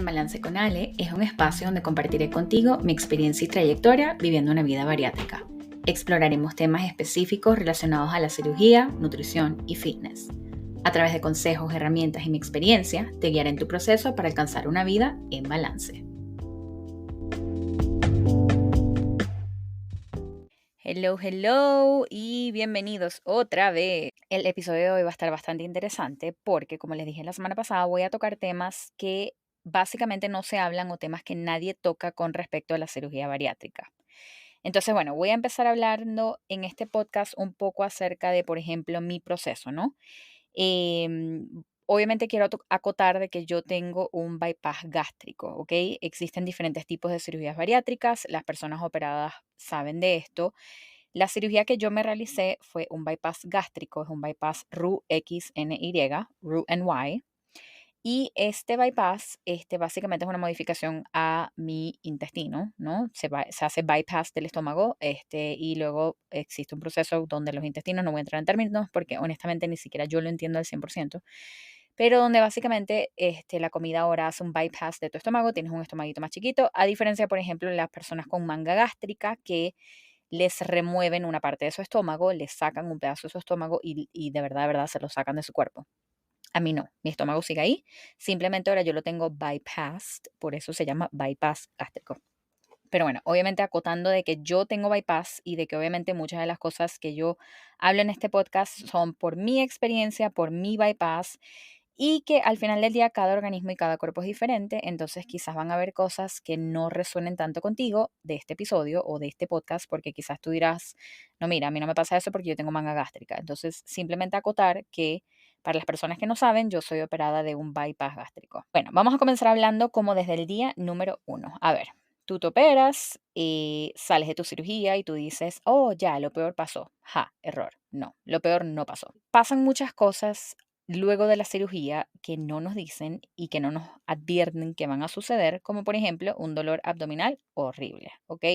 En Balance con Ale es un espacio donde compartiré contigo mi experiencia y trayectoria viviendo una vida bariátrica. Exploraremos temas específicos relacionados a la cirugía, nutrición y fitness. A través de consejos, herramientas y mi experiencia, te guiaré en tu proceso para alcanzar una vida en balance. Hello y bienvenidos otra vez. El episodio de hoy va a estar bastante interesante porque, como les dije la semana pasada, voy a tocar temas que básicamente no se hablan o temas que nadie toca con respecto a la cirugía bariátrica. Entonces, bueno, voy a empezar hablando en este podcast un poco acerca de, por ejemplo, mi proceso, ¿no? Obviamente quiero acotar de que yo tengo un bypass gástrico, ¿ok? Existen diferentes tipos de cirugías bariátricas, las personas operadas saben de esto. La cirugía que yo me realicé fue un bypass gástrico, es un bypass RU-XNY, RU-NY. Y este bypass, básicamente es una modificación a mi intestino, ¿no? Se hace bypass del estómago, y luego existe un proceso donde los intestinos, no voy a entrar en términos porque honestamente ni siquiera yo lo entiendo al 100%, pero donde básicamente la comida ahora hace un bypass de tu estómago, tienes un estomaguito más chiquito, a diferencia, por ejemplo, de las personas con manga gástrica que les remueven una parte de su estómago, les sacan un pedazo de su estómago y de verdad se lo sacan de su cuerpo. A mí no, mi estómago sigue ahí. Simplemente ahora yo lo tengo bypassed, por eso se llama bypass gástrico. Pero bueno, obviamente acotando de que yo tengo bypass y de que obviamente muchas de las cosas que yo hablo en este podcast son por mi experiencia, por mi bypass y que al final del día cada organismo y cada cuerpo es diferente, entonces quizás van a haber cosas que no resuenen tanto contigo de este episodio o de este podcast porque quizás tú dirás, no, mira, a mí no me pasa eso porque yo tengo manga gástrica. Entonces simplemente acotar que para las personas que no saben, yo soy operada de un bypass gástrico. Bueno, vamos a comenzar hablando como desde el día número 1. A ver, tú te operas, sales de tu cirugía y tú dices, oh, ya, lo peor pasó. Ja, error. No, lo peor no pasó. Pasan muchas cosas luego de la cirugía que no nos dicen y que no nos advierten que van a suceder, como por ejemplo un dolor abdominal horrible, ¿ok?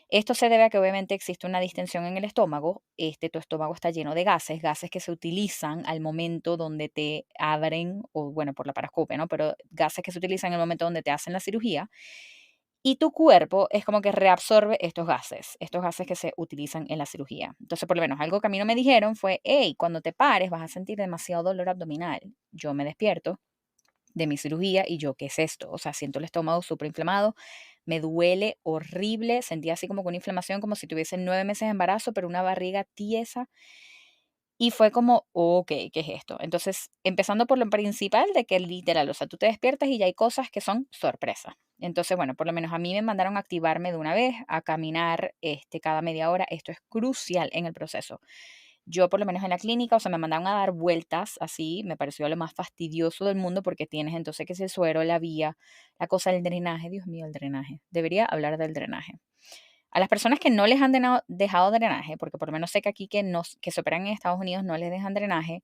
Esto se debe a que obviamente existe una distensión en el estómago. Tu estómago está lleno de gases, gases que se utilizan al momento donde te abren, o bueno, por la paroscopia, ¿no? Pero gases que se utilizan en el momento donde te hacen la cirugía. Y tu cuerpo es como que reabsorbe estos gases que se utilizan en la cirugía. Entonces, por lo menos algo que a mí no me dijeron fue, hey, cuando te pares vas a sentir demasiado dolor abdominal. Yo me despierto de mi cirugía y yo, ¿qué es esto? O sea, siento el estómago súper inflamado, me duele horrible, sentí así como con una inflamación, como si tuviese 9 meses de embarazo, pero una barriga tiesa. Y fue como, ok, ¿qué es esto? Entonces, empezando por lo principal de que literal, o sea, tú te despiertas y ya hay cosas que son sorpresa. Entonces, bueno, por lo menos a mí me mandaron a activarme de una vez, a caminar cada media hora. Esto es crucial en el proceso. Yo, por lo menos en la clínica, o sea, me mandaron a dar vueltas así, me pareció lo más fastidioso del mundo porque tienes entonces que si el suero, la vía, la cosa del drenaje, Dios mío, el drenaje. Debería hablar del drenaje. A las personas que no les han dejado drenaje, porque por lo menos sé que aquí que se operan en Estados Unidos no les dejan drenaje,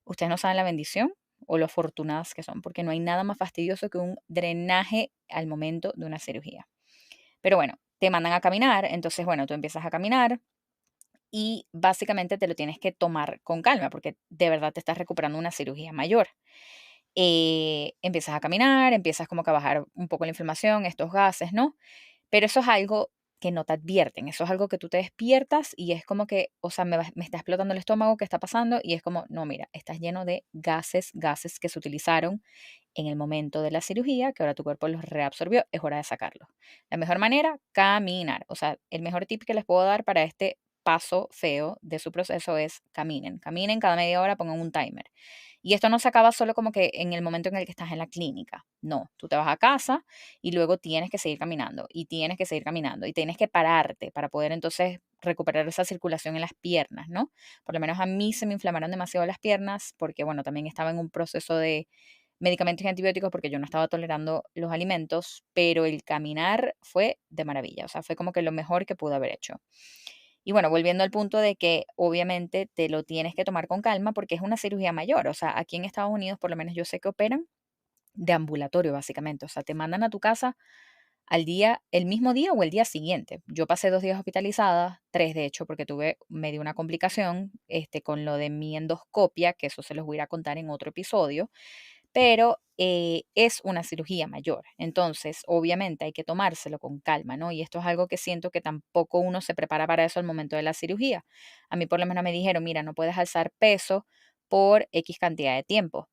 ustedes no saben la bendición o lo afortunadas que son, porque no hay nada más fastidioso que un drenaje al momento de una cirugía. Pero bueno, te mandan a caminar, entonces bueno, tú empiezas a caminar y básicamente te lo tienes que tomar con calma, porque de verdad te estás recuperando una cirugía mayor. Empiezas a caminar, empiezas como que a bajar un poco la inflamación, estos gases, ¿no? Pero eso es algo que no te advierten, eso es algo que tú te despiertas y es como que, o sea, me está explotando el estómago, ¿qué está pasando? Y es como, no, mira, estás lleno de gases que se utilizaron en el momento de la cirugía, que ahora tu cuerpo los reabsorbió, es hora de sacarlos. La mejor manera, caminar. O sea, el mejor tip que les puedo dar para este paso feo de su proceso es caminen. Caminen cada media hora, pongan un timer. Y esto no se acaba solo como que en el momento en el que estás en la clínica. No, tú te vas a casa y luego tienes que seguir caminando y tienes que seguir caminando y tienes que pararte para poder entonces recuperar esa circulación en las piernas, ¿no? Por lo menos a mí se me inflamaron demasiado las piernas porque, bueno, también estaba en un proceso de medicamentos y antibióticos porque yo no estaba tolerando los alimentos, pero el caminar fue de maravilla, o sea, fue como que lo mejor que pude haber hecho. Y bueno, volviendo al punto de que obviamente te lo tienes que tomar con calma porque es una cirugía mayor, o sea, aquí en Estados Unidos por lo menos yo sé que operan de ambulatorio básicamente, o sea, te mandan a tu casa al día, el mismo día o el día siguiente. Yo pasé 2 días hospitalizada, 3 de hecho, porque me dio una complicación con lo de mi endoscopia, que eso se los voy a ir a contar en otro episodio, pero es una cirugía mayor. Entonces, obviamente hay que tomárselo con calma, ¿no? Y esto es algo que siento que tampoco uno se prepara para eso al momento de la cirugía. A mí por lo menos me dijeron, mira, no puedes alzar peso por X cantidad de tiempo.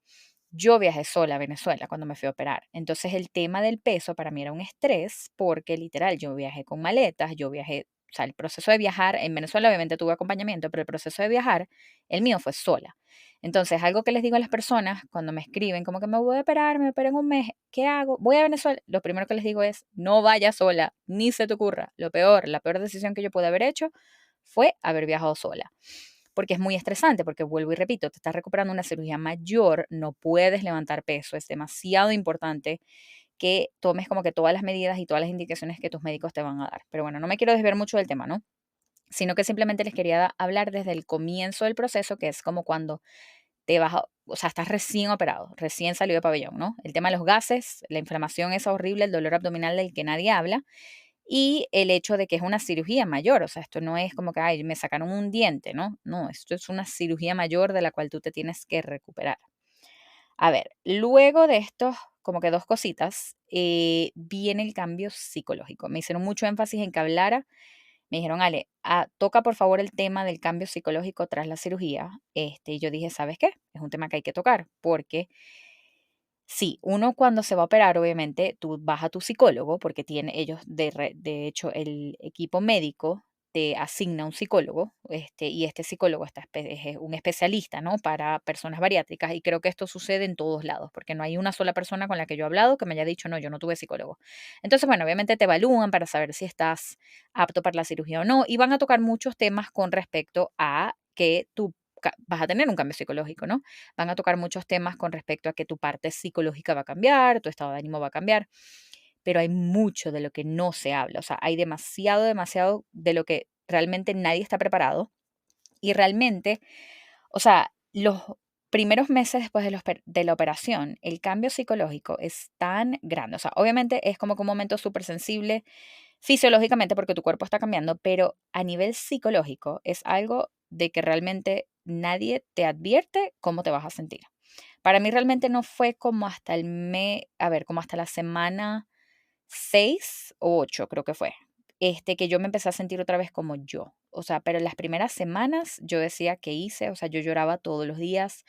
Yo viajé sola a Venezuela cuando me fui a operar. Entonces el tema del peso para mí era un estrés porque literal yo viajé con maletas, yo viajé, o sea, el proceso de viajar, en Venezuela obviamente tuve acompañamiento, pero el proceso de viajar, el mío fue sola. Entonces, algo que les digo a las personas cuando me escriben, como que me voy a operar, me operé en un mes, ¿qué hago? Voy a Venezuela. Lo primero que les digo es, no vayas sola, ni se te ocurra. Lo peor, la peor decisión que yo pude haber hecho fue haber viajado sola porque es muy estresante, porque vuelvo y repito, te estás recuperando una cirugía mayor, no puedes levantar peso, es demasiado importante que tomes como que todas las medidas y todas las indicaciones que tus médicos te van a dar. Pero bueno, no me quiero desviar mucho del tema, ¿no? Sino que simplemente les quería hablar desde el comienzo del proceso, que es como cuando te vas, o sea, estás recién operado, recién salido de pabellón, ¿no? El tema de los gases, la inflamación es horrible, el dolor abdominal del que nadie habla, y el hecho de que es una cirugía mayor, o sea, esto no es como que, ay, me sacaron un diente, ¿no? No, esto es una cirugía mayor de la cual tú te tienes que recuperar. A ver, luego de estos, como que dos cositas, viene el cambio psicológico. Me hicieron mucho énfasis en que hablara. Me dijeron, Ale, toca por favor el tema del cambio psicológico tras la cirugía. Y yo dije, ¿sabes qué? Es un tema que hay que tocar, porque sí, uno cuando se va a operar, obviamente, tú vas a tu psicólogo, porque tiene ellos, de hecho, el equipo médico te asigna un psicólogo, y este psicólogo es un especialista, ¿no? Para personas bariátricas, y creo que esto sucede en todos lados, porque no hay una sola persona con la que yo he hablado que me haya dicho, no, yo no tuve psicólogo. Entonces, bueno, obviamente te evalúan para saber si estás apto para la cirugía o no, y van a tocar muchos temas con respecto a que tú vas a tener un cambio psicológico, ¿no? Van a tocar muchos temas con respecto a que tu parte psicológica va a cambiar, tu estado de ánimo va a cambiar, pero hay mucho de lo que no se habla, o sea, hay demasiado, demasiado de lo que realmente nadie está preparado y realmente, o sea, los primeros meses después de la operación, el cambio psicológico es tan grande, o sea, obviamente es como que un momento súper sensible fisiológicamente porque tu cuerpo está cambiando, pero a nivel psicológico es algo de que realmente nadie te advierte cómo te vas a sentir. Para mí realmente no fue como hasta el mes, a ver, como hasta la semana 6 o 8 creo que fue, que yo me empecé a sentir otra vez como yo. O sea, pero en las primeras semanas yo decía, ¿qué hice? O sea, yo lloraba todos los días,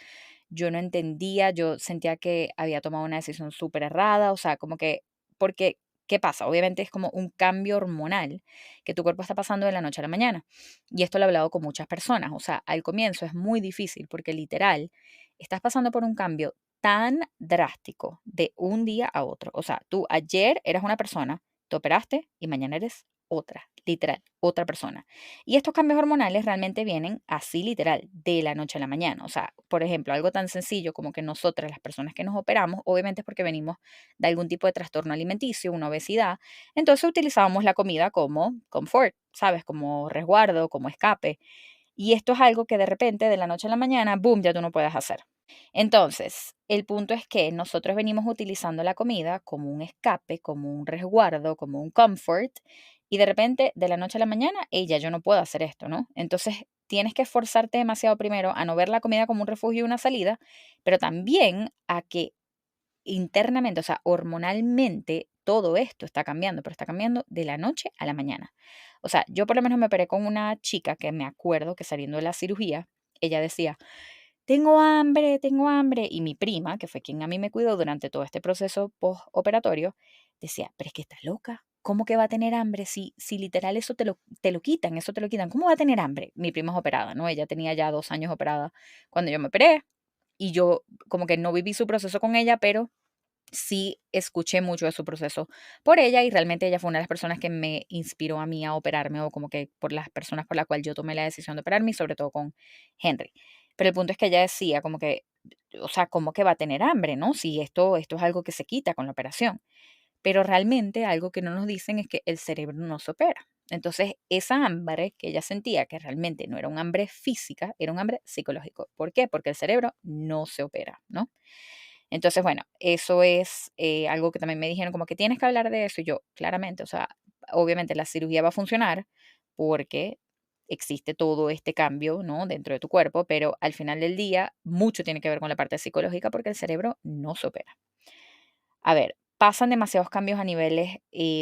yo no entendía, yo sentía que había tomado una decisión súper errada, o sea, como que, porque, ¿qué pasa? Obviamente es como un cambio hormonal que tu cuerpo está pasando de la noche a la mañana. Y esto lo he hablado con muchas personas, o sea, al comienzo es muy difícil porque literal, estás pasando por un cambio tan drástico de un día a otro. O sea, tú ayer eras una persona, te operaste y mañana eres otra, literal, otra persona. Y estos cambios hormonales realmente vienen así literal, de la noche a la mañana. O sea, por ejemplo, algo tan sencillo como que nosotras, las personas que nos operamos, obviamente es porque venimos de algún tipo de trastorno alimenticio, una obesidad, entonces utilizábamos la comida como confort, ¿sabes? Como resguardo, como escape. Y esto es algo que de repente, de la noche a la mañana, boom, ya tú no puedes hacer. Entonces, el punto es que nosotros venimos utilizando la comida como un escape, como un resguardo, como un comfort, y de repente, de la noche a la mañana, ella, yo no puedo hacer esto, ¿no? Entonces, tienes que esforzarte demasiado primero a no ver la comida como un refugio y una salida, pero también a que internamente, o sea, hormonalmente, todo esto está cambiando, pero está cambiando de la noche a la mañana. O sea, yo por lo menos me operé con una chica que me acuerdo que saliendo de la cirugía, ella decía, tengo hambre. Y mi prima, que fue quien a mí me cuidó durante todo este proceso postoperatorio, decía, pero es que está loca. ¿Cómo que va a tener hambre si literal eso te lo quitan, eso te lo quitan? ¿Cómo va a tener hambre? Mi prima es operada, ¿no? Ella tenía ya 2 años operada cuando yo me operé y yo como que no viví su proceso con ella, pero sí escuché mucho de su proceso por ella y realmente ella fue una de las personas que me inspiró a mí a operarme o como que por las personas por las cuales yo tomé la decisión de operarme y sobre todo con Henry. Pero el punto es que ella decía como que, o sea, ¿cómo que va a tener hambre, no? Si esto es algo que se quita con la operación. Pero realmente algo que no nos dicen es que el cerebro no se opera. Entonces, esa hambre que ella sentía, que realmente no era un hambre física, era un hambre psicológico. ¿Por qué? Porque el cerebro no se opera, ¿no? Entonces, bueno, eso es algo que también me dijeron, como que tienes que hablar de eso. Y yo, claramente, o sea, obviamente la cirugía va a funcionar porque existe todo este cambio, ¿no? Dentro de tu cuerpo, pero al final del día mucho tiene que ver con la parte psicológica porque el cerebro no se opera. A ver, pasan demasiados cambios a niveles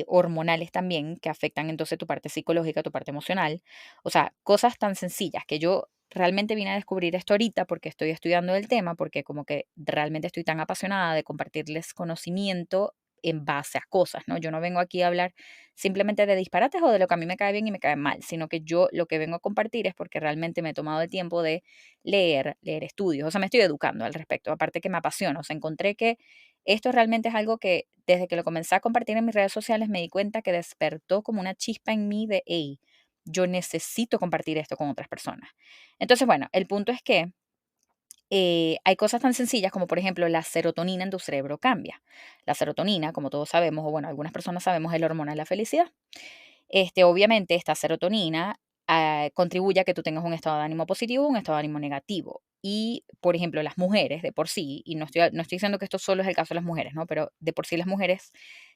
hormonales también que afectan entonces tu parte psicológica, tu parte emocional. O sea, cosas tan sencillas que yo realmente vine a descubrir esto ahorita porque estoy estudiando el tema, porque como que realmente estoy tan apasionada de compartirles conocimiento en base a cosas, ¿no? Yo no vengo aquí a hablar simplemente de disparates o de lo que a mí me cae bien y me cae mal, sino que yo lo que vengo a compartir es porque realmente me he tomado el tiempo de leer estudios, o sea, me estoy educando al respecto, aparte que me apasiona, o sea, encontré que esto realmente es algo que desde que lo comencé a compartir en mis redes sociales me di cuenta que despertó como una chispa en mí de, hey, yo necesito compartir esto con otras personas. Entonces, bueno, el punto es que hay cosas tan sencillas como, por ejemplo, la serotonina en tu cerebro cambia. La serotonina, como todos sabemos, o bueno, algunas personas sabemos, es la hormona de la felicidad. Obviamente, esta serotonina contribuye a que tú tengas un estado de ánimo positivo o un estado de ánimo negativo. Y, por ejemplo, las mujeres de por sí, y no estoy diciendo que esto solo es el caso de las mujeres, ¿no? Pero de por sí las mujeres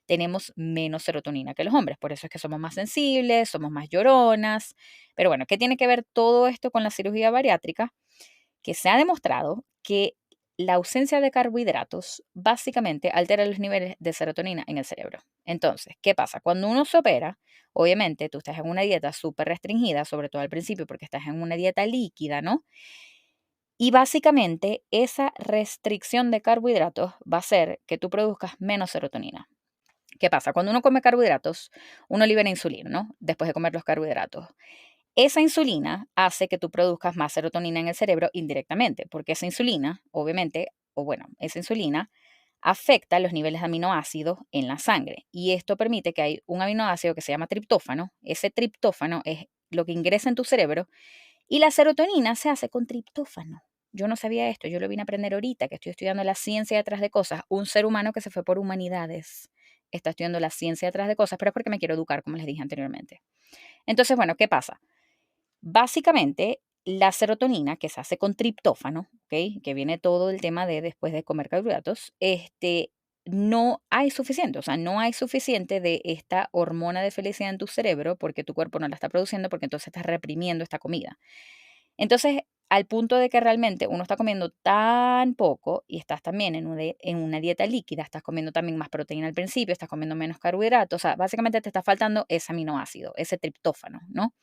tenemos menos serotonina que los hombres. Por eso es que somos más sensibles, somos más lloronas. Pero bueno, ¿qué tiene que ver todo esto con la cirugía bariátrica? Que se ha demostrado que la ausencia de carbohidratos básicamente altera los niveles de serotonina en el cerebro. Entonces, ¿qué pasa? Cuando uno se opera, obviamente tú estás en una dieta súper restringida, sobre todo al principio porque estás en una dieta líquida, ¿no? Y básicamente esa restricción de carbohidratos va a hacer que tú produzcas menos serotonina. ¿Qué pasa? Cuando uno come carbohidratos, uno libera insulina, ¿no? Después de comer los carbohidratos. Esa insulina hace que tú produzcas más serotonina en el cerebro indirectamente, porque esa insulina, obviamente, o bueno, esa insulina afecta los niveles de aminoácidos en la sangre y esto permite que hay un aminoácido que se llama triptófano. Ese triptófano es lo que ingresa en tu cerebro y la serotonina se hace con triptófano. Yo no sabía esto, yo lo vine a aprender ahorita, que estoy estudiando la ciencia detrás de cosas. Un ser humano que se fue por humanidades está estudiando la ciencia detrás de cosas, pero es porque me quiero educar, como les dije anteriormente. Entonces, bueno, ¿qué pasa? Básicamente, la serotonina que se hace con triptófano, ¿ok? Que viene todo el tema de después de comer carbohidratos, no hay suficiente, o sea, no hay suficiente de esta hormona de felicidad en tu cerebro porque tu cuerpo no la está produciendo porque entonces estás reprimiendo esta comida. Entonces, al punto de que realmente uno está comiendo tan poco y estás también en una dieta líquida, estás comiendo también más proteína al principio, estás comiendo menos carbohidratos, o sea, básicamente te está faltando ese aminoácido, ese triptófano, ¿no?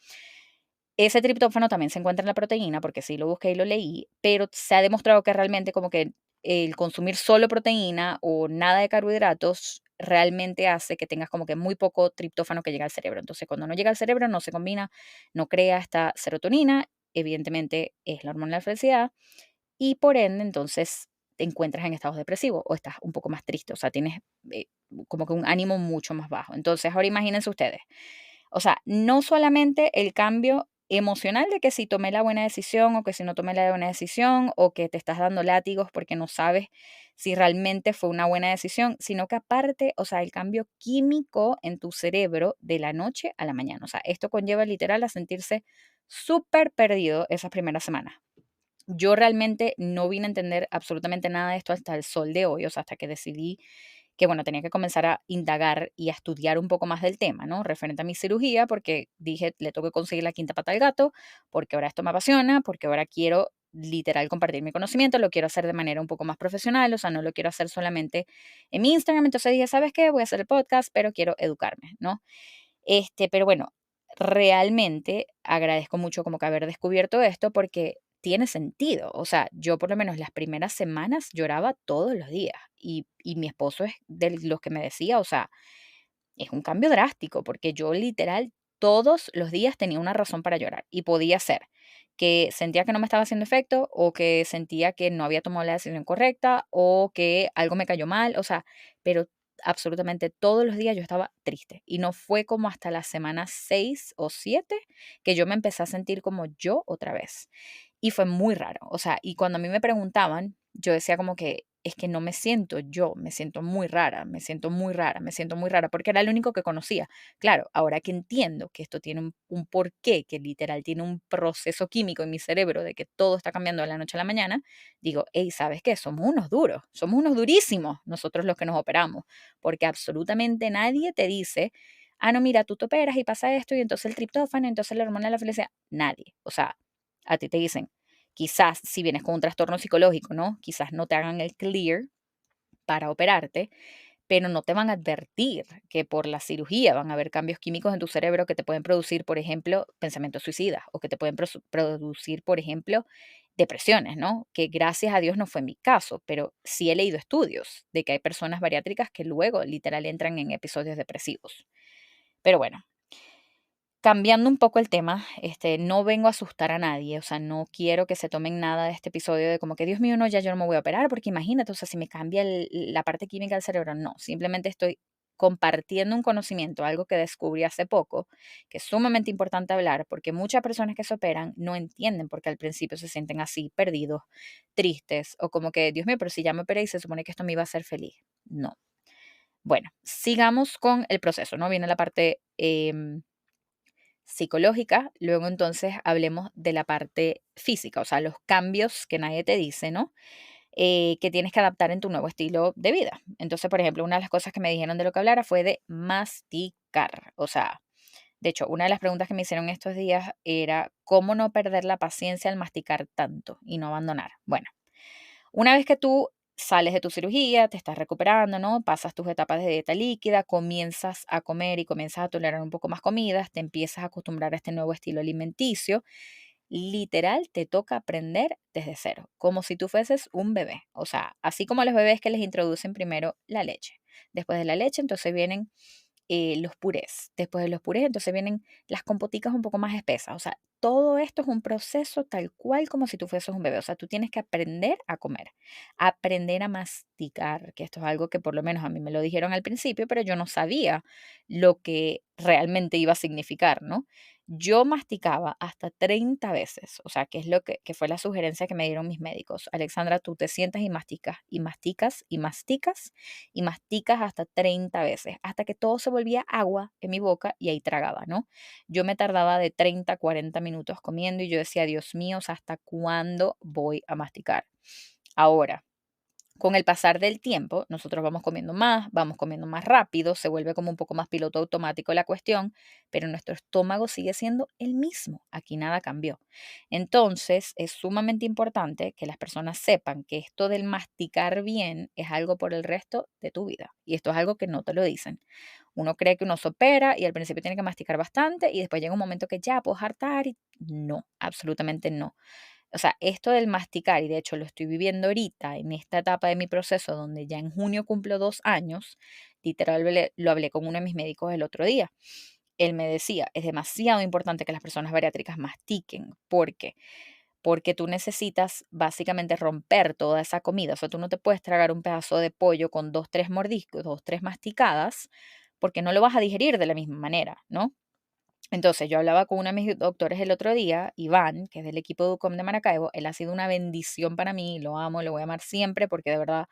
Ese triptófano también se encuentra en la proteína, porque sí lo busqué y lo leí, pero se ha demostrado que realmente como que el consumir solo proteína o nada de carbohidratos realmente hace que tengas como que muy poco triptófano que llega al cerebro. Entonces, cuando no llega al cerebro, no se combina, no crea esta serotonina, evidentemente es la hormona de la felicidad, y por ende, entonces te encuentras en estados depresivos o estás un poco más triste, o sea, tienes eh, como que un ánimo mucho más bajo. Entonces, ahora imagínense ustedes, o sea, no solamente el cambio emocional de que si tomé la buena decisión o que si no tomé la buena decisión o que te estás dando látigos porque no sabes si realmente fue una buena decisión, sino que aparte, o sea, el cambio químico en tu cerebro de la noche a la mañana. O sea, esto conlleva literal a sentirse súper perdido esas primeras semanas. Yo realmente no vine a entender absolutamente nada de esto hasta el sol de hoy, o sea, hasta que decidí que, bueno, tenía que comenzar a indagar y a estudiar un poco más del tema, ¿no? Referente a mi cirugía, porque dije, le tengo que conseguir la quinta pata al gato, porque ahora esto me apasiona, porque ahora quiero literal compartir mi conocimiento, lo quiero hacer de manera un poco más profesional, o sea, no lo quiero hacer solamente en mi Instagram, entonces dije, ¿sabes qué? Voy a hacer el podcast, pero quiero educarme, ¿no? Pero bueno, realmente agradezco mucho como que haber descubierto esto porque tiene sentido. O sea, yo por lo menos las primeras semanas lloraba todos los días y mi esposo es de los que me decía, o sea, es un cambio drástico porque yo literal todos los días tenía una razón para llorar y podía ser que sentía que no me estaba haciendo efecto o que sentía que no había tomado la decisión correcta o que algo me cayó mal, o sea, pero absolutamente todos los días yo estaba triste y no fue como hasta la semana 6 o 7 que yo me empecé a sentir como yo otra vez. Y fue muy raro, o sea, y cuando a mí me preguntaban, yo decía como que es que no me siento yo, me siento muy rara, me siento muy rara, me siento muy rara, porque era el único que conocía. Claro, ahora que entiendo que esto tiene un porqué, que literal tiene un proceso químico en mi cerebro de que todo está cambiando de la noche a la mañana, digo, hey, ¿sabes qué? Somos unos duros, somos unos durísimos nosotros los que nos operamos, porque absolutamente nadie te dice ah, no, mira, tú te operas y pasa esto, y entonces el triptófano, entonces la hormona de la felicidad. Nadie. O sea, a ti te dicen, quizás si vienes con un trastorno psicológico, ¿no? Quizás no te hagan el clear para operarte, pero no te van a advertir que por la cirugía van a haber cambios químicos en tu cerebro que te pueden producir, por ejemplo, pensamientos suicidas o que te pueden producir, por ejemplo, depresiones, ¿no? Que gracias a Dios no fue mi caso, pero sí he leído estudios de que hay personas bariátricas que luego literal entran en episodios depresivos. Pero bueno, cambiando un poco el tema, no vengo a asustar a nadie, o sea, no quiero que se tomen nada de este episodio de como que, Dios mío, no, ya yo no me voy a operar, porque imagínate, o sea, si me cambia la parte química del cerebro, no, simplemente estoy compartiendo un conocimiento, algo que descubrí hace poco, que es sumamente importante hablar, porque muchas personas que se operan no entienden porque al principio se sienten así, perdidos, tristes, o como que, Dios mío, pero si ya me operé y se supone que esto me iba a hacer feliz. No. Bueno, sigamos con el proceso, ¿no? Viene la parte psicológica, luego entonces hablemos de la parte física, o sea, los cambios que nadie te dice, ¿no? Que tienes que adaptar en tu nuevo estilo de vida. Entonces, por ejemplo, una de las cosas que me dijeron de lo que hablara fue de masticar. O sea, de hecho, una de las preguntas que me hicieron estos días era cómo no perder la paciencia al masticar tanto y no abandonar. Bueno, una vez que tú sales de tu cirugía, te estás recuperando, ¿no? Pasas tus etapas de dieta líquida, comienzas a comer y comienzas a tolerar un poco más comidas, te empiezas a acostumbrar a este nuevo estilo alimenticio. Literal, te toca aprender desde cero, como si tú fueses un bebé. O sea, así como a los bebés que les introducen primero la leche. Después de la leche, entonces vienen los purés. Después de los purés, entonces vienen las compoticas un poco más espesas. O sea, todo esto es un proceso tal cual como si tú fueses un bebé. O sea, tú tienes que aprender a comer, aprender a masticar, que esto es algo que por lo menos a mí me lo dijeron al principio, pero yo no sabía lo que realmente iba a significar, ¿no? Yo masticaba hasta 30 veces, o sea, que es lo que fue la sugerencia que me dieron mis médicos. Alexandra, tú te sientas y masticas, y masticas, y masticas, y masticas hasta 30 veces, hasta que todo se volvía agua en mi boca y ahí tragaba, ¿no? Yo me tardaba de 30 a 40 minutos comiendo y yo decía, Dios mío, o sea, ¿hasta cuándo voy a masticar? Ahora, con el pasar del tiempo, nosotros vamos comiendo más rápido, se vuelve como un poco más piloto automático la cuestión, pero nuestro estómago sigue siendo el mismo. Aquí nada cambió. Entonces, es sumamente importante que las personas sepan que esto del masticar bien es algo por el resto de tu vida. Y esto es algo que no te lo dicen. Uno cree que uno se opera y al principio tiene que masticar bastante y después llega un momento que ya puedo hartar y no, absolutamente no. O sea, esto del masticar, y de hecho lo estoy viviendo ahorita en esta etapa de mi proceso donde ya en junio cumplo 2 años, literal lo hablé con uno de mis médicos el otro día. Él me decía, es demasiado importante que las personas bariátricas mastiquen. ¿Por qué? Porque tú necesitas básicamente romper toda esa comida. O sea, tú no te puedes tragar un pedazo de pollo con dos, tres mordiscos, dos, tres masticadas, porque no lo vas a digerir de la misma manera, ¿no? Entonces, yo hablaba con uno de mis doctores el otro día, Iván, que es del equipo de UCOM de Maracaibo. Él ha sido una bendición para mí, lo amo, lo voy a amar siempre, porque de verdad,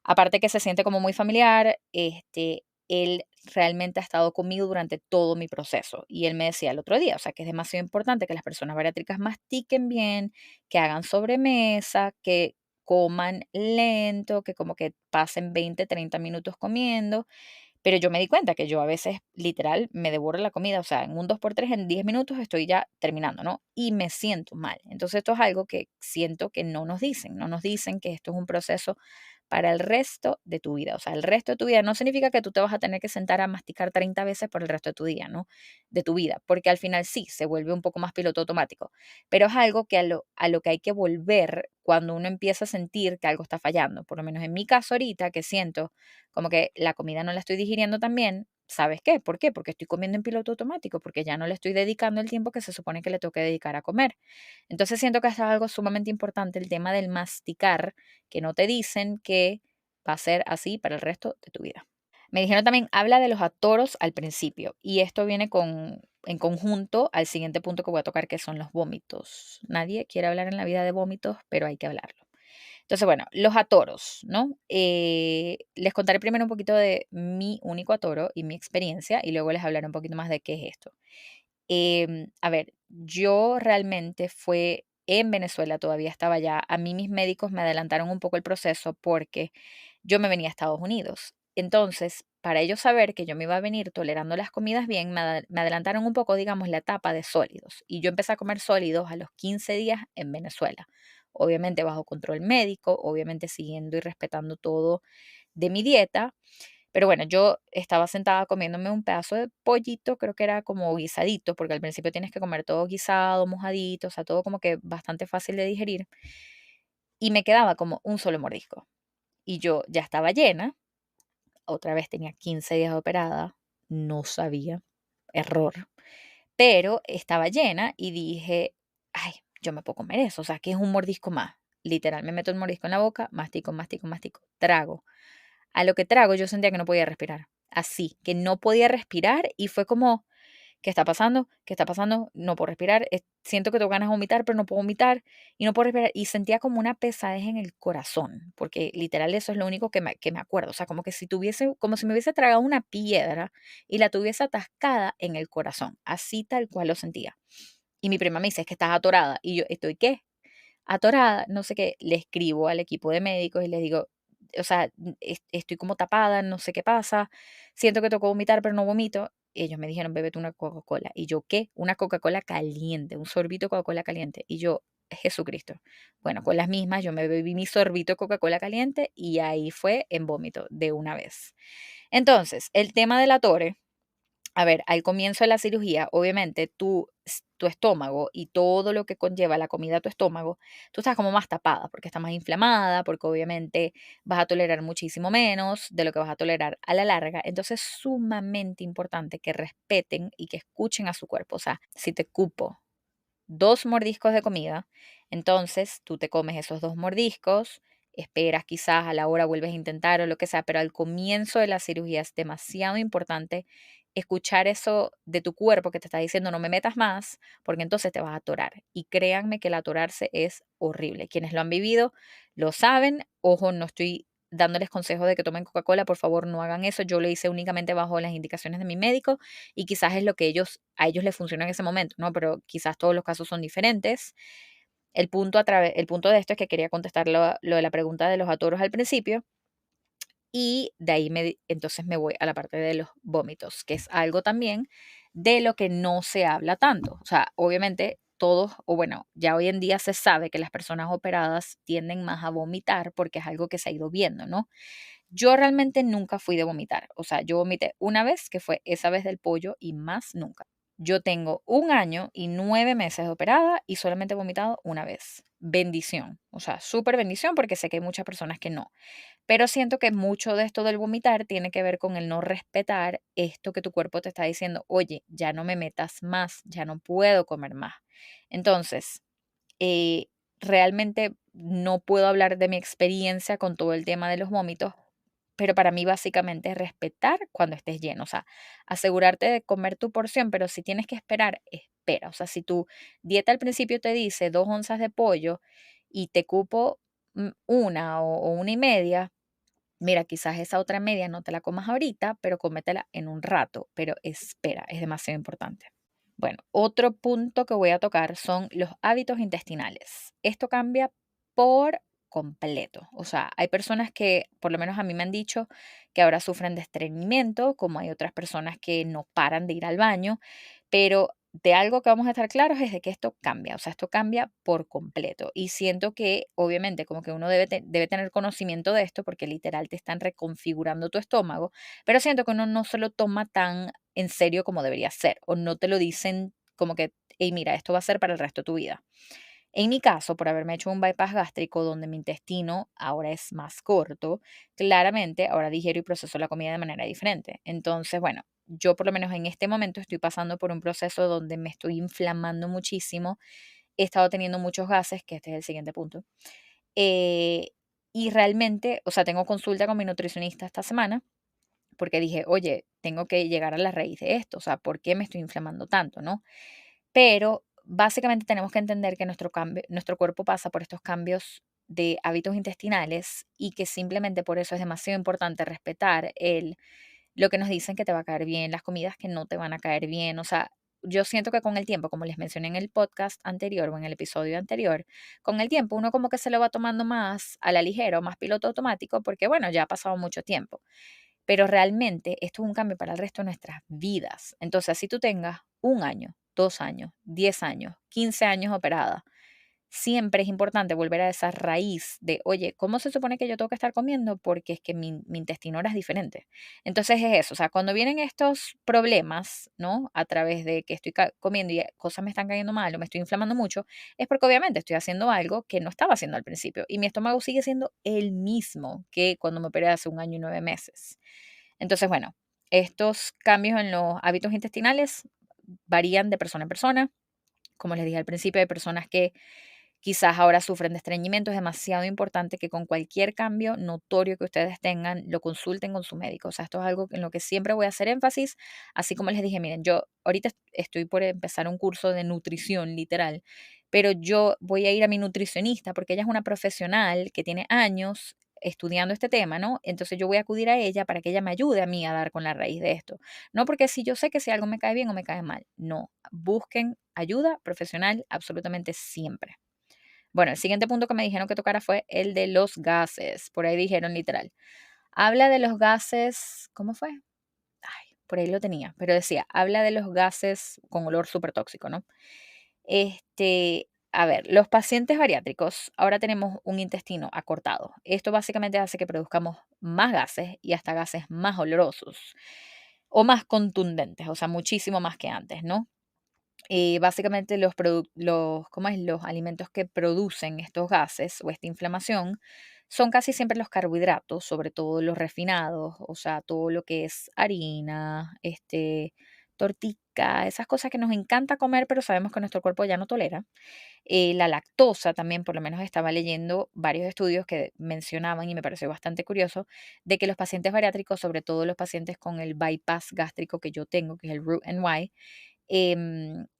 aparte que se siente como muy familiar, él realmente ha estado conmigo durante todo mi proceso. Y él me decía el otro día, o sea, que es demasiado importante que las personas bariátricas mastiquen bien, que hagan sobremesa, que coman lento, que como que pasen 20, 30 minutos comiendo, pero yo me di cuenta que yo a veces, literal, me devoro la comida, o sea, en un 2x3 en 10 minutos estoy ya terminando, ¿no? Y me siento mal. Entonces, esto es algo que siento que no nos dicen que esto es un proceso para el resto de tu vida. O sea, el resto de tu vida no significa que tú te vas a tener que sentar a masticar 30 veces por el resto de tu día, ¿no? De tu vida, porque al final sí, se vuelve un poco más piloto automático, pero es algo que a lo que hay que volver cuando uno empieza a sentir que algo está fallando. Por lo menos en mi caso ahorita, que siento como que la comida no la estoy digiriendo tan bien, ¿sabes qué? ¿Por qué? Porque estoy comiendo en piloto automático, porque ya no le estoy dedicando el tiempo que se supone que le tengo que dedicar a comer. Entonces siento que esto es algo sumamente importante, el tema del masticar, que no te dicen que va a ser así para el resto de tu vida. Me dijeron también, habla de los atoros al principio, y esto viene en conjunto al siguiente punto que voy a tocar, que son los vómitos. Nadie quiere hablar en la vida de vómitos, pero hay que hablarlo. Entonces, bueno, los atoros, ¿no? Les contaré primero un poquito de mi único atoro y mi experiencia y luego les hablaré un poquito más de qué es esto. A ver, yo realmente fue en Venezuela, todavía estaba allá. A mí mis médicos me adelantaron un poco el proceso porque yo me venía a Estados Unidos. Entonces, para ellos saber que yo me iba a venir tolerando las comidas bien, me adelantaron un poco, digamos, la etapa de sólidos. Y yo empecé a comer sólidos a los 15 días en Venezuela. Obviamente bajo control médico, obviamente siguiendo y respetando todo de mi dieta. Pero bueno, yo estaba sentada comiéndome un pedazo de pollito, creo que era como guisadito, porque al principio tienes que comer todo guisado, mojadito, o sea, todo como que bastante fácil de digerir. Y me quedaba como un solo mordisco. Y yo ya estaba llena, otra vez tenía 15 días operada, no sabía, error, pero estaba llena y dije, ay, yo me puedo comer eso, o sea, que es un mordisco más. Literal, me meto el mordisco en la boca, mastico, mastico, mastico, trago. A lo que trago yo sentía que no podía respirar, así, que no podía respirar y fue como, ¿qué está pasando? ¿Qué está pasando? No puedo respirar. Siento que tengo ganas de vomitar, pero no puedo vomitar y no puedo respirar. Y sentía como una pesadez en el corazón, porque literal eso es lo único que me acuerdo. O sea, como que si tuviese, como si me hubiese tragado una piedra y la tuviese atascada en el corazón. Así tal cual lo sentía. Y mi prima me dice, es que estás atorada. Y yo, ¿estoy qué? Atorada, no sé qué. Le escribo al equipo de médicos y les digo, o sea, estoy como tapada, no sé qué pasa, siento que toco vomitar, pero no vomito. Y ellos me dijeron, bébete una Coca-Cola. Y yo, ¿qué? Una Coca-Cola caliente, un sorbito de Coca-Cola caliente. Y yo, Jesucristo. Bueno, con las mismas, yo me bebí mi sorbito de Coca-Cola caliente y ahí fue en vómito de una vez. Entonces, el tema de la Tore, a ver, al comienzo de la cirugía, obviamente tu estómago y todo lo que conlleva la comida a tu estómago, tú estás como más tapada porque está más inflamada, porque obviamente vas a tolerar muchísimo menos de lo que vas a tolerar a la larga. Entonces es sumamente importante que respeten y que escuchen a su cuerpo. O sea, si te cupo 2 mordiscos de comida, entonces tú te comes esos 2 mordiscos, esperas quizás a la hora vuelves a intentar o lo que sea, pero al comienzo de la cirugía es demasiado importante escuchar eso de tu cuerpo que te está diciendo no me metas más, porque entonces te vas a atorar. Y créanme que el atorarse es horrible. Quienes lo han vivido lo saben. Ojo, no estoy dándoles consejos de que tomen Coca-Cola, por favor no hagan eso. Yo lo hice únicamente bajo las indicaciones de mi médico y quizás es lo que a ellos les funciona en ese momento, ¿no? Pero quizás todos los casos son diferentes. El punto de esto es que quería contestar lo de la pregunta de los atoros al principio y de ahí entonces me voy a la parte de los vómitos, que es algo también de lo que no se habla tanto. O sea, obviamente todos, o bueno, ya hoy en día se sabe que las personas operadas tienden más a vomitar porque es algo que se ha ido viendo, ¿no? Yo realmente nunca fui de vomitar. O sea, yo vomité una vez, que fue esa vez del pollo, y más nunca. Yo tengo 1 año y 9 meses de operada y solamente he vomitado una vez. Bendición. O sea, súper bendición porque sé que hay muchas personas que no. Pero siento que mucho de esto del vomitar tiene que ver con el no respetar esto que tu cuerpo te está diciendo, oye, ya no me metas más, ya no puedo comer más. Entonces, eh, realmente no puedo hablar de mi experiencia con todo el tema de los vómitos, pero para mí básicamente es respetar cuando estés lleno, o sea, asegurarte de comer tu porción, pero si tienes que esperar, espera. O sea, si tu dieta al principio te dice 2 onzas de pollo y te cupo una o una y media, mira, quizás esa otra media no te la comas ahorita, pero cómetela en un rato, pero espera, es demasiado importante. Bueno, otro punto que voy a tocar son los hábitos intestinales. Esto cambia por completo. O sea, hay personas que, por lo menos a mí me han dicho, que ahora sufren de estreñimiento, como hay otras personas que no paran de ir al baño, pero de algo que vamos a estar claros es de que esto cambia, o sea, esto cambia por completo. Y siento que, obviamente, como que uno debe tener conocimiento de esto porque literal te están reconfigurando tu estómago, pero siento que uno no se lo toma tan en serio como debería ser, o no te lo dicen como que, hey, mira, esto va a ser para el resto de tu vida. En mi caso, por haberme hecho un bypass gástrico donde mi intestino ahora es más corto, claramente ahora digiero y proceso la comida de manera diferente. Entonces, bueno, yo por lo menos en este momento estoy pasando por un proceso donde me estoy inflamando muchísimo, he estado teniendo muchos gases, que este es el siguiente punto. eh, y realmente, o sea, tengo consulta con mi nutricionista esta semana porque dije, oye, tengo que llegar a la raíz de esto, o sea, ¿por qué me estoy inflamando tanto, no? Pero básicamente tenemos que entender que nuestro cuerpo pasa por estos cambios de hábitos intestinales y que simplemente por eso es demasiado importante respetar lo que nos dicen que te va a caer bien, las comidas que no te van a caer bien. O sea, yo siento que con el tiempo, como les mencioné en el podcast anterior o en el episodio anterior, con el tiempo uno como que se lo va tomando más a la ligera o más piloto automático porque bueno, ya ha pasado mucho tiempo. pero realmente esto es un cambio para el resto de nuestras vidas. Entonces, si tú tengas 1 año, 2 años, 10 años, 15 años operada, siempre es importante volver a esa raíz de, oye, ¿cómo se supone que yo tengo que estar comiendo? Porque es que mi intestino ahora es diferente. Entonces es eso, o sea, cuando vienen estos problemas, ¿no? A través de que estoy comiendo y cosas me están cayendo mal o me estoy inflamando mucho, es porque obviamente estoy haciendo algo que no estaba haciendo al principio y mi estómago sigue siendo el mismo que cuando me operé hace 1 año y 9 meses. Entonces, bueno, estos cambios en los hábitos intestinales varían de persona en persona. Como les dije al principio, hay personas que quizás ahora sufren de estreñimiento. Es demasiado importante que con cualquier cambio notorio que ustedes tengan, lo consulten con su médico. O sea, esto es algo en lo que siempre voy a hacer énfasis. Así como les dije, miren, yo ahorita estoy por empezar un curso de nutrición literal, pero yo voy a ir a mi nutricionista porque ella es una profesional que tiene años estudiando este tema, ¿no? Entonces yo voy a acudir a ella para que ella me ayude a mí a dar con la raíz de esto. No porque si yo sé que si algo me cae bien o me cae mal, no, busquen ayuda profesional absolutamente siempre. Bueno, el siguiente punto que me dijeron que tocara fue el de los gases. Por ahí dijeron literal. Habla de los gases, ¿cómo fue? Ay, por ahí lo tenía, pero decía, habla de los gases con olor súper tóxico, ¿no? A ver, los pacientes bariátricos ahora tenemos un intestino acortado. Esto básicamente hace que produzcamos más gases y hasta gases más olorosos o más contundentes, o sea, muchísimo más que antes, ¿no? Básicamente ¿cómo es? Los alimentos que producen estos gases o esta inflamación son casi siempre los carbohidratos, sobre todo los refinados, o sea, todo lo que es harina, tortica, esas cosas que nos encanta comer, pero sabemos que nuestro cuerpo ya no tolera. La lactosa también, por lo menos estaba leyendo varios estudios que mencionaban y me pareció bastante curioso, de que los pacientes bariátricos, sobre todo los pacientes con el bypass gástrico que yo tengo, que es el Root and Why,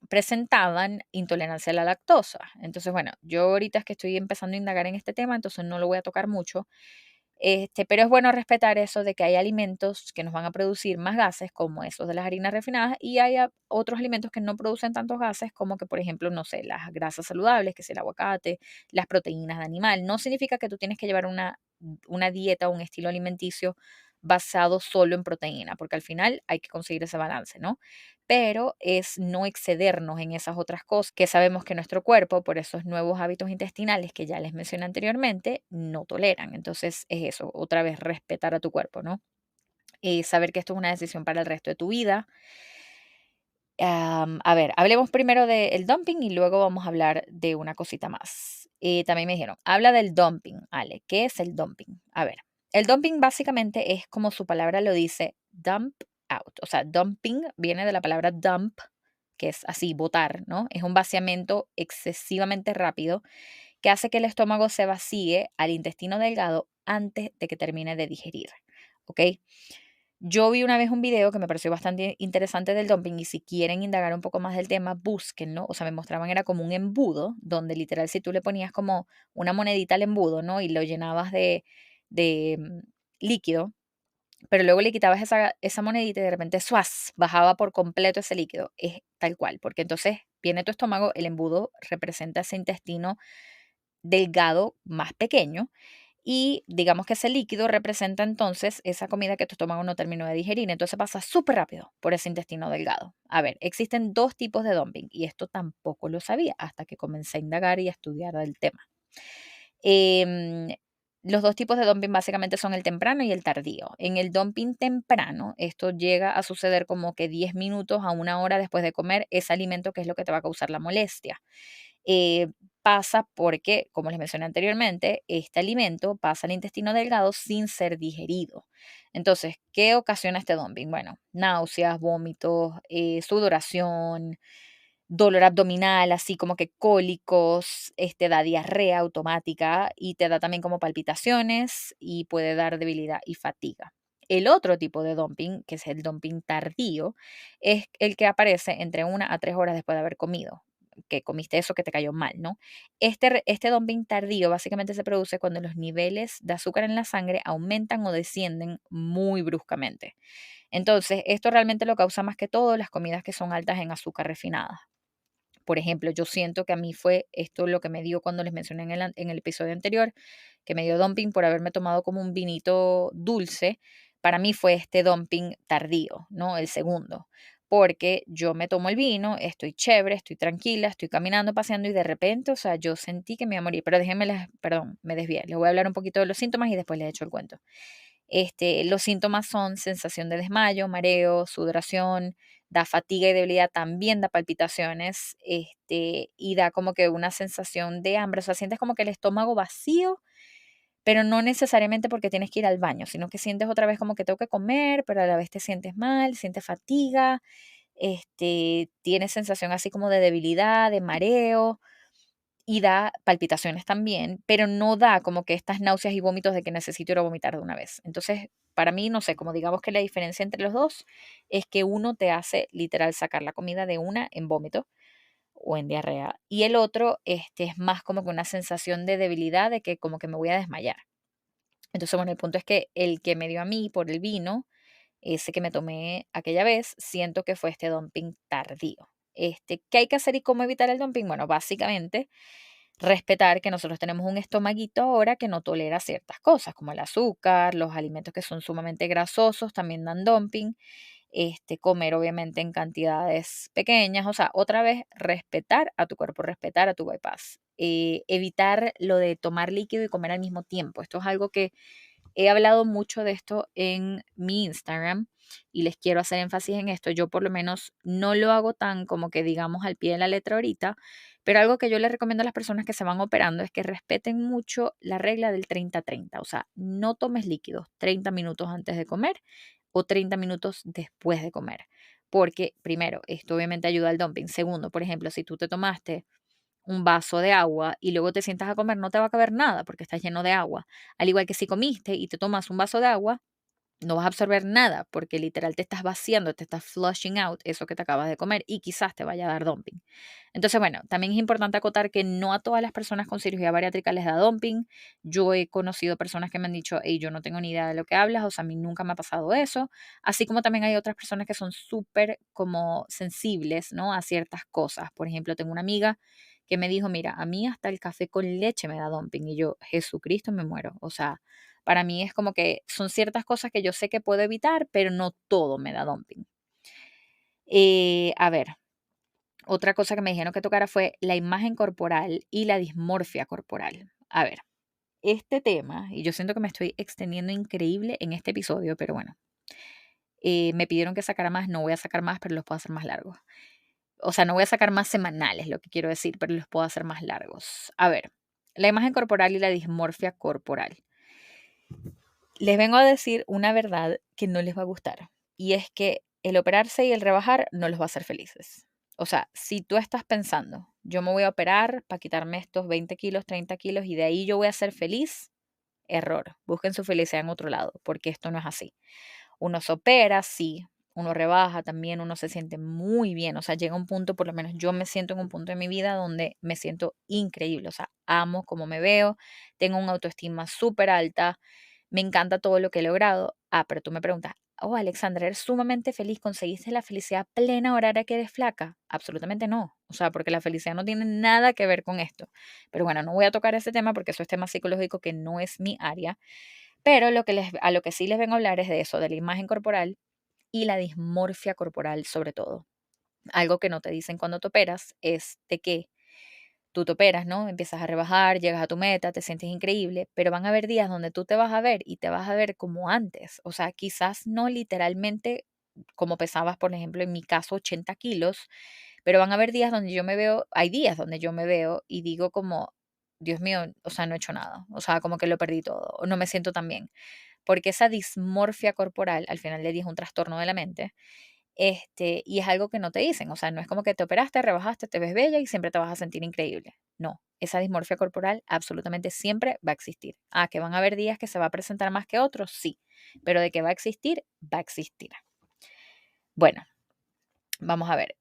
presentaban intolerancia a la lactosa. Entonces, bueno, yo ahorita es que estoy empezando a indagar en este tema, entonces no lo voy a tocar mucho, pero es bueno respetar eso de que hay alimentos que nos van a producir más gases, como esos de las harinas refinadas, y hay otros alimentos que no producen tantos gases, como que, por ejemplo, no sé, las grasas saludables, que es el aguacate, las proteínas de animal. No significa que tú tienes que llevar una dieta o un estilo alimenticio basado solo en proteína, porque al final hay que conseguir ese balance, ¿no? Pero es no excedernos en esas otras cosas que sabemos que nuestro cuerpo, por esos nuevos hábitos intestinales que ya les mencioné anteriormente, no toleran. Entonces es eso, otra vez respetar a tu cuerpo, ¿no? Saber que esto es una decisión para el resto de tu vida. A ver, hablemos primero del dumping y luego vamos a hablar de una cosita más. También me dijeron, habla del dumping, Ale. ¿Qué es el dumping? A ver, el dumping básicamente es como su palabra lo dice, dump out. O sea, dumping viene de la palabra dump, que es así, botar, ¿no? Es un vaciamiento excesivamente rápido que hace que el estómago se vacíe al intestino delgado antes de que termine de digerir. ¿Ok? Yo vi una vez un video que me pareció bastante interesante del dumping y si quieren indagar un poco más del tema, búsquenlo. O sea, me mostraban era como un embudo, donde literal si tú le ponías como una monedita al embudo, ¿no? Y lo llenabas de líquido, pero luego le quitabas esa monedita y de repente ¡suas! Bajaba por completo ese líquido. Es tal cual, porque entonces viene tu estómago, el embudo representa ese intestino delgado más pequeño y digamos que ese líquido representa entonces esa comida que tu estómago no terminó de digerir. Entonces pasa súper rápido por ese intestino delgado. A ver, existen dos tipos de dumping y esto tampoco lo sabía hasta que comencé a indagar y a estudiar del tema. Em, los dos tipos de dumping básicamente son el temprano y el tardío. En el dumping temprano, esto llega a suceder como que 10 minutos a 1 hora después de comer ese alimento que es lo que te va a causar la molestia. Eh, Pasa porque, como les mencioné anteriormente, este alimento pasa al intestino delgado sin ser digerido. Entonces, ¿qué ocasiona este dumping? Bueno, náuseas, vómitos, sudoración, dolor abdominal, así como que cólicos, da diarrea automática y te da también como palpitaciones y puede dar debilidad y fatiga. El otro tipo de dumping, que es el dumping tardío, es el que aparece entre 1 a 3 horas después de haber comido, que comiste eso que te cayó mal, ¿no? Este dumping tardío básicamente se produce cuando los niveles de azúcar en la sangre aumentan o descienden muy bruscamente. Entonces, esto realmente lo causa más que todo las comidas que son altas en azúcar refinada. Por ejemplo, yo siento que a mí fue esto lo que me dio cuando les mencioné en el episodio anterior, que me dio dumping por haberme tomado como un vinito dulce, para mí fue este dumping tardío, ¿no? El segundo, porque yo me tomo el vino, estoy chévere, estoy tranquila, estoy caminando, paseando y de repente, o sea, yo sentí que me iba a morir, pero perdón, me desvié, les voy a hablar un poquito de los síntomas y después les echo el cuento. Los síntomas son sensación de desmayo, mareo, sudoración, da fatiga y debilidad, también da palpitaciones, y da como que una sensación de hambre, o sea, sientes como que el estómago vacío, pero no necesariamente porque tienes que ir al baño, sino que sientes otra vez como que tengo que comer, pero a la vez te sientes mal, sientes fatiga, tienes sensación así como de debilidad, de mareo, y da palpitaciones también, pero no da como que estas náuseas y vómitos de que necesito ir a vomitar de una vez. Entonces, para mí, no sé, como digamos que la diferencia entre los dos es que uno te hace literal sacar la comida de una en vómito o en diarrea y el otro es más como que una sensación de debilidad de que como que me voy a desmayar. Entonces, bueno, el punto es que el que me dio a mí por el vino, ese que me tomé aquella vez, siento que fue este dumping tardío. ¿Qué hay que hacer y cómo evitar el dumping? Bueno, básicamente respetar que nosotros tenemos un estomaguito ahora que no tolera ciertas cosas, como el azúcar, los alimentos que son sumamente grasosos también dan dumping, comer obviamente en cantidades pequeñas, o sea, otra vez respetar a tu cuerpo, respetar a tu bypass, evitar lo de tomar líquido y comer al mismo tiempo. Esto es algo que he hablado mucho de esto en mi Instagram y les quiero hacer énfasis en esto. Yo por lo menos no lo hago tan como que digamos al pie de la letra ahorita, pero algo que yo les recomiendo a las personas que se van operando es que respeten mucho la regla del 30-30. O sea, no tomes líquidos 30 minutos antes de comer o 30 minutos después de comer. Porque primero, esto obviamente ayuda al dumping. Segundo, por ejemplo, si tú te tomaste un vaso de agua y luego te sientas a comer, no te va a caber nada porque estás lleno de agua. Al igual que si comiste y te tomas un vaso de agua, no vas a absorber nada porque literal te estás vaciando, te estás flushing out eso que te acabas de comer y quizás te vaya a dar dumping. Entonces, bueno, también es importante acotar que no a todas las personas con cirugía bariátrica les da dumping. Yo he conocido personas que me han dicho, hey, yo no tengo ni idea de lo que hablas, o sea, a mí nunca me ha pasado eso. Así como también hay otras personas que son súper como sensibles, ¿no? A ciertas cosas. Por ejemplo, tengo una amiga que me dijo, mira, a mí hasta el café con leche me da dumping y yo, Jesucristo, me muero. O sea, para mí es como que son ciertas cosas que yo sé que puedo evitar, pero no todo me da dumping. A ver, otra cosa que me dijeron que tocara fue la imagen corporal y la dismorfia corporal. A ver, este tema, y yo siento que me estoy extendiendo increíble en este episodio, pero bueno, me pidieron que sacara más, no voy a sacar más, pero los puedo hacer más largos. O sea, no voy a sacar más semanales, lo que quiero decir, pero los puedo hacer más largos. A ver, la imagen corporal y la dismorfia corporal. Les vengo a decir una verdad que no les va a gustar, y es que el operarse y el rebajar no los va a hacer felices. O sea, si tú estás pensando, yo me voy a operar para quitarme estos 20 kilos, 30 kilos y de ahí yo voy a ser feliz, error. Busquen su felicidad en otro lado, porque esto no es así. Uno se opera, sí, uno rebaja también, uno se siente muy bien, o sea, llega un punto, por lo menos yo me siento en un punto de mi vida donde me siento increíble, o sea, amo cómo me veo, tengo una autoestima súper alta, me encanta todo lo que he logrado. Ah, pero tú me preguntas, oh, Alexandra, eres sumamente feliz, ¿conseguiste la felicidad plena ahora que eres flaca? Absolutamente no, o sea, porque la felicidad no tiene nada que ver con esto. Pero bueno, no voy a tocar ese tema porque eso es tema psicológico que no es mi área. Pero a lo que sí les vengo a hablar es de eso, de la imagen corporal y la dismorfia corporal sobre todo. Algo que no te dicen cuando te operas es de que tú te operas, ¿no? Empiezas a rebajar, llegas a tu meta, te sientes increíble, pero van a haber días donde tú te vas a ver y te vas a ver como antes. O sea, quizás no literalmente como pesabas, por ejemplo, en mi caso, 80 kilos, pero van a haber días donde yo me veo, hay días donde yo me veo y digo como, Dios mío, o sea, no he hecho nada, o sea, como que lo perdí todo, o no me siento tan bien, porque esa dismorfia corporal al final del día es un trastorno de la mente, y es algo que no te dicen, o sea, no es como que te operaste, rebajaste, te ves bella y siempre te vas a sentir increíble. No, esa dismorfia corporal absolutamente siempre va a existir. Ah, que van a haber días que se va a presentar más que otros, sí, pero de que va a existir, va a existir. Bueno, vamos a ver.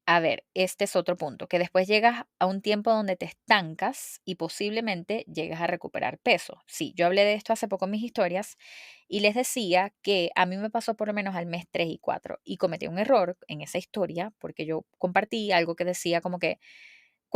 A ver, este es otro punto, que después llegas a un tiempo donde te estancas y posiblemente llegas a recuperar peso. Sí, yo hablé de esto hace poco en mis historias y les decía que a mí me pasó por lo menos al mes 3 y 4 y cometí un error en esa historia porque yo compartí algo que decía como que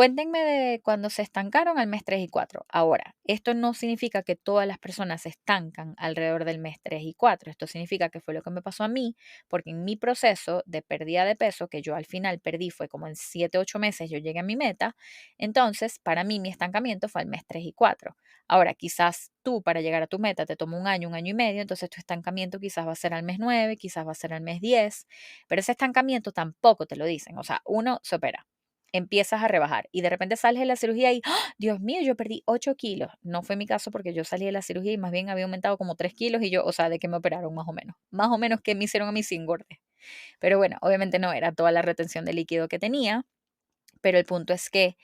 Cuéntenme de cuando se estancaron al mes 3 y 4. Ahora, esto no significa que todas las personas se estancan alrededor del mes 3 y 4. Esto significa que fue lo que me pasó a mí, porque en mi proceso de pérdida de peso, que yo al final perdí, fue como en 7, 8 meses, yo llegué a mi meta. Entonces, para mí, mi estancamiento fue al mes 3 y 4. Ahora, quizás tú para llegar a tu meta te tomó un año y medio, entonces tu estancamiento quizás va a ser al mes 9, quizás va a ser al mes 10, pero ese estancamiento tampoco te lo dicen. O sea, uno se opera, empiezas a rebajar y de repente sales de la cirugía y, ¡ah! Dios mío, yo perdí 8 kilos. No fue mi caso porque yo salí de la cirugía y más bien había aumentado como 3 kilos y yo, o sea, de que me operaron más o menos que me hicieron a mí sin engordé. Pero bueno, obviamente no era toda la retención de líquido que tenía, pero el punto es que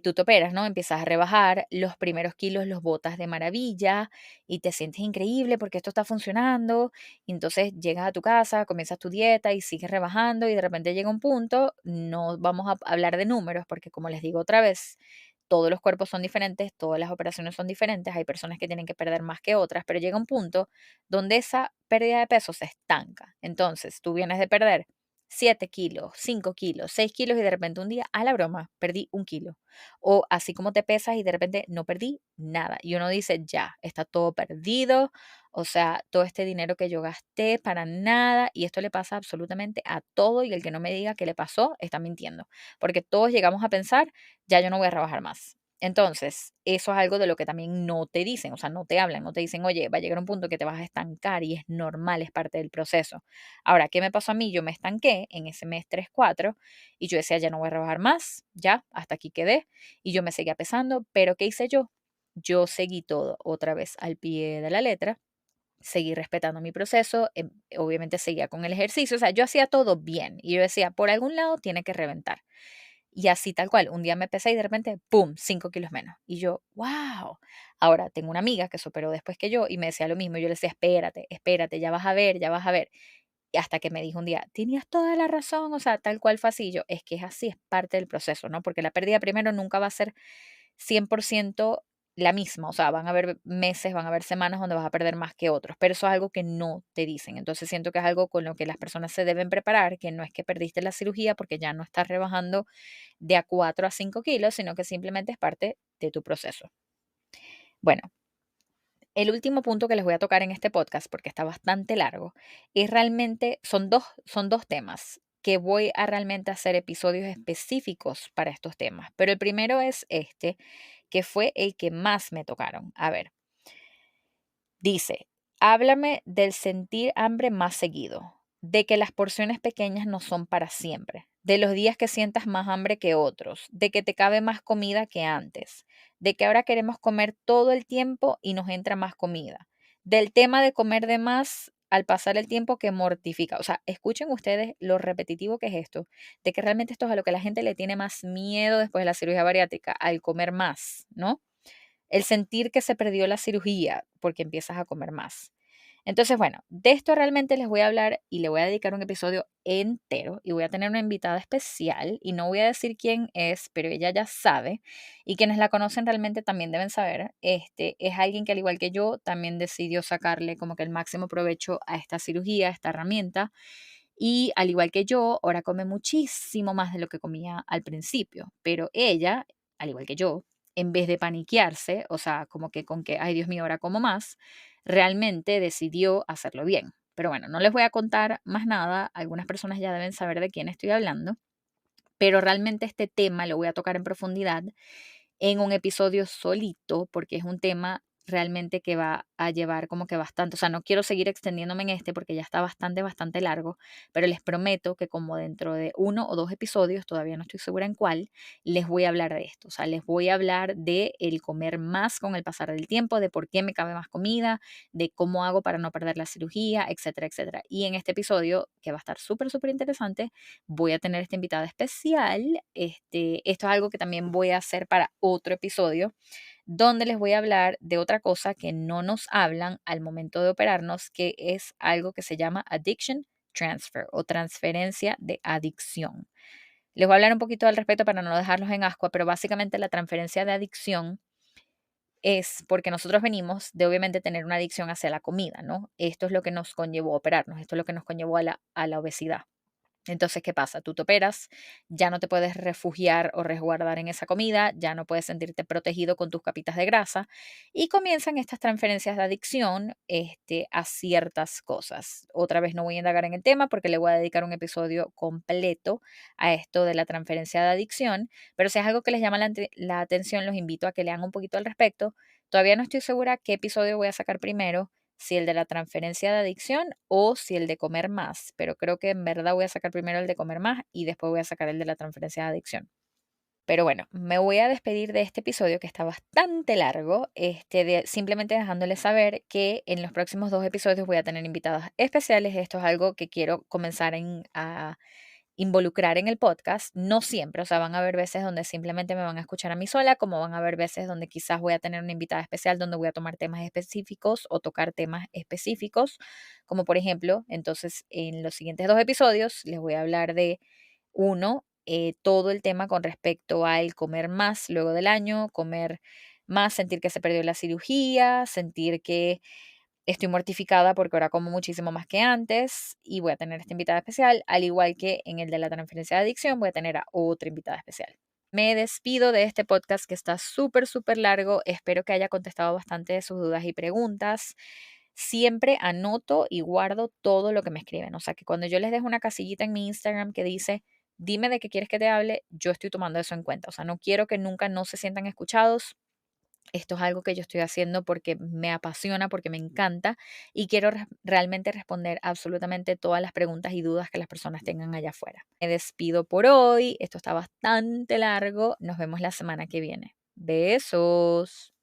tú te operas, ¿no? Empiezas a rebajar, los primeros kilos los botas de maravilla y te sientes increíble porque esto está funcionando. Y entonces llegas a tu casa, comienzas tu dieta y sigues rebajando y de repente llega un punto, no vamos a hablar de números porque como les digo otra vez, todos los cuerpos son diferentes, todas las operaciones son diferentes, hay personas que tienen que perder más que otras, pero llega un punto donde esa pérdida de peso se estanca. Entonces, tú vienes de perder 7 kilos, 5 kilos, 6 kilos y de repente un día, a la broma, perdí 1 kilo. O así como te pesas y de repente no perdí nada. Y uno dice, ya, está todo perdido. O sea, todo este dinero que yo gasté para nada. Y esto le pasa absolutamente a todo. Y el que no me diga qué le pasó, está mintiendo. Porque todos llegamos a pensar, ya yo no voy a trabajar más. Entonces, eso es algo de lo que también no te dicen, o sea, no te hablan, no te dicen, oye, va a llegar un punto que te vas a estancar y es normal, es parte del proceso. Ahora, ¿qué me pasó a mí? Yo me estanqué en ese mes 3 4 y yo decía, ya no voy a rebajar más, ya, hasta aquí quedé. Y yo me seguía pesando, pero ¿qué hice yo? Yo seguí todo otra vez al pie de la letra, seguí respetando mi proceso, obviamente seguía con el ejercicio, o sea, yo hacía todo bien y yo decía, por algún lado tiene que reventar. Y así tal cual, un día me pesé y de repente, ¡pum!, 5 kilos menos. Y yo, wow. Ahora tengo una amiga que superó después que yo y me decía lo mismo. Yo le decía, espérate, espérate, ya vas a ver, ya vas a ver. Y hasta que me dijo un día, tenías toda la razón, o sea, tal cual fue así. Yo, es que es así, es parte del proceso, ¿no? Porque la pérdida primero nunca va a ser 100% la misma, o sea, van a haber meses, van a haber semanas donde vas a perder más que otros, pero eso es algo que no te dicen. Entonces siento que es algo con lo que las personas se deben preparar, que no es que perdiste la cirugía porque ya no estás rebajando de a 4 a 5 kilos, sino que simplemente es parte de tu proceso. Bueno, el último punto que les voy a tocar en este podcast, porque está bastante largo, es realmente, son dos temas que voy a realmente hacer episodios específicos para estos temas. Pero el primero es este, que fue el que más me tocaron. A ver, dice, háblame del sentir hambre más seguido, de que las porciones pequeñas no son para siempre, de los días que sientas más hambre que otros, de que te cabe más comida que antes, de que ahora queremos comer todo el tiempo y nos entra más comida, del tema de comer de más al pasar el tiempo que mortifica. O sea, escuchen ustedes lo repetitivo que es esto, de que realmente esto es a lo que la gente le tiene más miedo después de la cirugía bariátrica, al comer más, ¿no? El sentir que se perdió la cirugía porque empiezas a comer más. Entonces, bueno, de esto realmente les voy a hablar y le voy a dedicar un episodio entero y voy a tener una invitada especial y no voy a decir quién es, pero ella ya sabe y quienes la conocen realmente también deben saber. Es alguien que al igual que yo también decidió sacarle como que el máximo provecho a esta cirugía, a esta herramienta y al igual que yo, ahora come muchísimo más de lo que comía al principio, pero ella, al igual que yo, en vez de paniquearse, o sea, como que con que, ay Dios mío, ahora como más, realmente decidió hacerlo bien. Pero bueno, no les voy a contar más nada, algunas personas ya deben saber de quién estoy hablando, pero realmente este tema lo voy a tocar en profundidad en un episodio solito, porque es un tema realmente que va a llevar como que bastante, o sea, no quiero seguir extendiéndome en este porque ya está bastante, bastante largo, pero les prometo que como dentro de 1 o 2 episodios, todavía no estoy segura en cuál, les voy a hablar de esto, o sea, les voy a hablar de el comer más con el pasar del tiempo, de por qué me cabe más comida, de cómo hago para no perder la cirugía, etcétera, etcétera. Y en este episodio, que va a estar súper, súper interesante, voy a tener esta invitada especial. Esto es algo que también voy a hacer para otro episodio, donde les voy a hablar de otra cosa que no nos hablan al momento de operarnos, que es algo que se llama addiction transfer o transferencia de adicción. Les voy a hablar un poquito al respecto para no dejarlos en ascua, pero básicamente la transferencia de adicción es porque nosotros venimos de obviamente tener una adicción hacia la comida, ¿no? Esto es lo que nos conllevó a operarnos, esto es lo que nos conllevó a la obesidad. Entonces, ¿qué pasa? Tú te operas, ya no te puedes refugiar o resguardar en esa comida, ya no puedes sentirte protegido con tus capitas de grasa y comienzan estas transferencias de adicción a ciertas cosas. Otra vez no voy a indagar en el tema porque le voy a dedicar un episodio completo a esto de la transferencia de adicción, pero si es algo que les llama la atención, los invito a que lean un poquito al respecto. Todavía no estoy segura qué episodio voy a sacar primero, si el de la transferencia de adicción o si el de comer más, pero creo que en verdad voy a sacar primero el de comer más y después voy a sacar el de la transferencia de adicción. Pero bueno, me voy a despedir de este episodio que está bastante largo, simplemente dejándoles saber que en los próximos 2 episodios voy a tener invitadas especiales. Esto es algo que quiero comenzar a involucrar en el podcast, no siempre, o sea, van a haber veces donde simplemente me van a escuchar a mí sola, como van a haber veces donde quizás voy a tener una invitada especial donde voy a tomar temas específicos o tocar temas específicos, como por ejemplo, entonces en los siguientes 2 episodios les voy a hablar de uno, todo el tema con respecto al comer más luego del año, comer más, sentir que se perdió la cirugía, sentir que estoy mortificada porque ahora como muchísimo más que antes y voy a tener esta invitada especial, al igual que en el de la transferencia de adicción, voy a tener a otra invitada especial. Me despido de este podcast que está súper, súper largo. Espero que haya contestado bastante de sus dudas y preguntas. Siempre anoto y guardo todo lo que me escriben. O sea, que cuando yo les dejo una casillita en mi Instagram que dice, dime de qué quieres que te hable, yo estoy tomando eso en cuenta. O sea, no quiero que nunca no se sientan escuchados. Esto es algo que yo estoy haciendo porque me apasiona, porque me encanta y quiero realmente responder absolutamente todas las preguntas y dudas que las personas tengan allá afuera. Me despido por hoy. Esto está bastante largo. Nos vemos la semana que viene. Besos.